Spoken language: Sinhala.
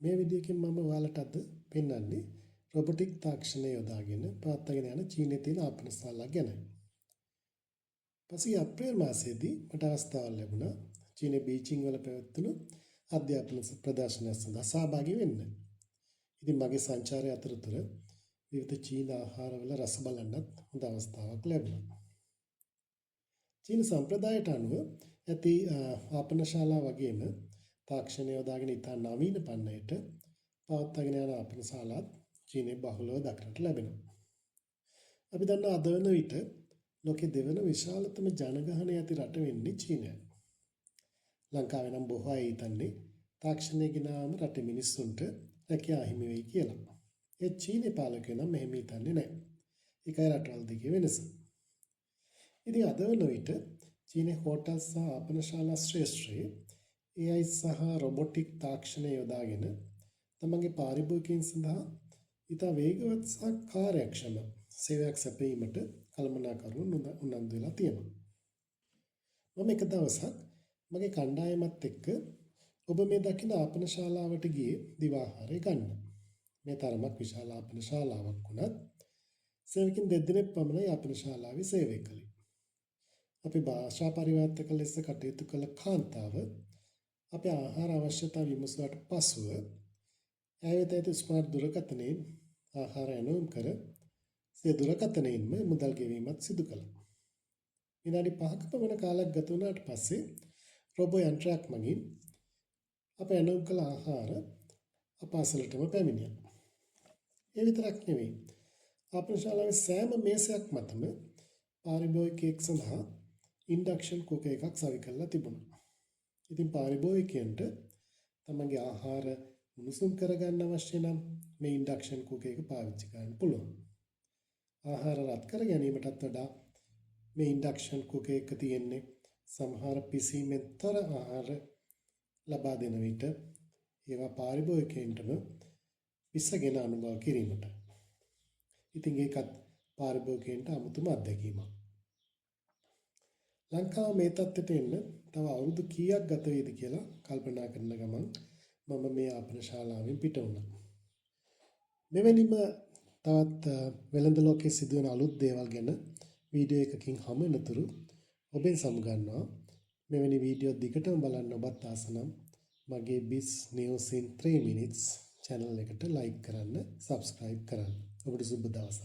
මේ විදිහකින් මම ඔයාලට අද පෙන්වන්නේ රොබොටික් තාක්ෂණය යොදාගෙන පවත්වාගෙන යන චීනයේ තියෙන ආපනශාලා ගැන. පසුගිය අප්‍රේල් මාසයේදී මට අවස්ථාවක් ලැබුණා චීනයේ බීජිං වල පැවැත්වුණු අධ්‍යාපන ප්‍රදර්ශනයක් සඳහා සහභාගී වෙන්න. ඉතින් මගේ සංචාරය අතරතුර විවිධ චීන ආහාරවල රස බලන්නත් හොඳ අවස්ථාවක් ලැබුණා. චීන සම්ප්‍රදායට අනුව ඇති ආපනශාලා වගේම තාක්ෂණය යොදාගෙන ඉතා නවීන පන්නයට පවත්වාගෙන යන ආපනශාලාත් චීනයේ බහුලව දක්නට ලැබෙනවා. අපි දන්නා අද වන විට ලෝකයේ දෙවන විශාලතම ජනගහනය ඇති රට වෙන්නේ චීනයයි. ලංකාවේ නම් බොහෝ අය හිතන්නේ තාක්ෂණය ගෙනාම රටේ මිනිස්සුන්ට රැකියාව හිමි වෙයි කියලා. ඒ චීනයේ පාලකයෝ නම් මෙහෙම හිතන්නේ නැහැ. ඒකයි රටවල් දෙකේ වෙනස. ඉතින් අද වන විට චීනයේ හෝටල් සහ ආපනශාලා ශ්‍රේෂ්ඨයේ AI සහ රොබොටික් තාක්ෂණය යොදාගෙන තමන්ගේ පාරිභෝගිකයන් සඳහා ඉතා වේගවත් සහ කාර්යක්ෂම සේවයක් සැපයීමට කළමනාකරුවන් උනන්දු වෙලා තියෙනවා. මම එක දවසක් මගේ කණ්ඩායමත් එක්ක ඔබ මේ දකින ආපනශාලාවට ගියේ දිවාහාරය ගන්න. මේ තරමක් විශාල ආපනශාලාවක් වුණත් සේවකින් දෙදෙනෙක් පමණයි ආපනශාලාවේ සේවය කළේ. අපි භාෂා පරිවර්තක ලෙස කටයුතු කළ කාන්තාව අපේ ආහාර අවශ්‍යතා විමසුවට පසුව ඇයට ඇති ස්මාර්ට් දුරකථනයෙන් ආහාර ඇනවුම් කර සිය දුරකථනයෙන්ම මුදල් ගෙවීමත් සිදු කළා. විනාඩි 5ක පමණ කාලයක් ගත වුණාට පස්සේ රොබෝ යන්ත්‍රයක් මගින් අප ඇනවුම් කළ ආහාර අප අසලටම පැමිණියා. ඒ විතරක් නෙවෙයි. ආපනශාලාවේ සෑම මේසයක් මතම පාරිභෝගිකයෙක් සඳහා ඉන්ඩක්ෂන් කුකර් එකක් සවි කරලා තිබුණා. ඉතින් පාරිභෝගිකයන්ට තමන්ගේ ආහාර උණුසුම් කරගන්න අවශ්‍ය නම් මේ ඉන්ඩක්ෂන් කුකර් එක පාවිච්චි කරන්න පුළුවන්. ආහාර රත් කර ගැනීමටත් වඩා මේ ඉන්ඩක්ෂන් කුකර් එක තියෙන්නේ සමහර පිසීමෙන් තොර ආහාර ලබා දෙන විට ඒවා පාරිභෝගිකයන්ටම විසගෙන අනුභව කිරීමට. ඉතින් ඒකත් පාරිභෝගිකයන්ට අමුතුම අත්දැකීමක්. ලංකාව මේ තත්ත්වයට එන්න තව අවුරුදු කීයක් ගත වේද කියලා කල්පනා කරන ගමන් මම මේ ආපනශාලාවෙන් පිට වුණා. මෙවැනිම තවත් වෙළඳ ලෝකයේ සිදුවන අලුත් දේවල් ගැන වීඩියෝ එකකින් හමු වෙනතුරු ඔබෙන් සමුගන්නවා. මෙවැනි වීඩියෝ දිගටම බලන්න ඔබත් ආස නම් මගේ BIS News in 3 minutes channel එකට like කරන්න, subscribe කරන්න. ඔබට සුබ දවසක්.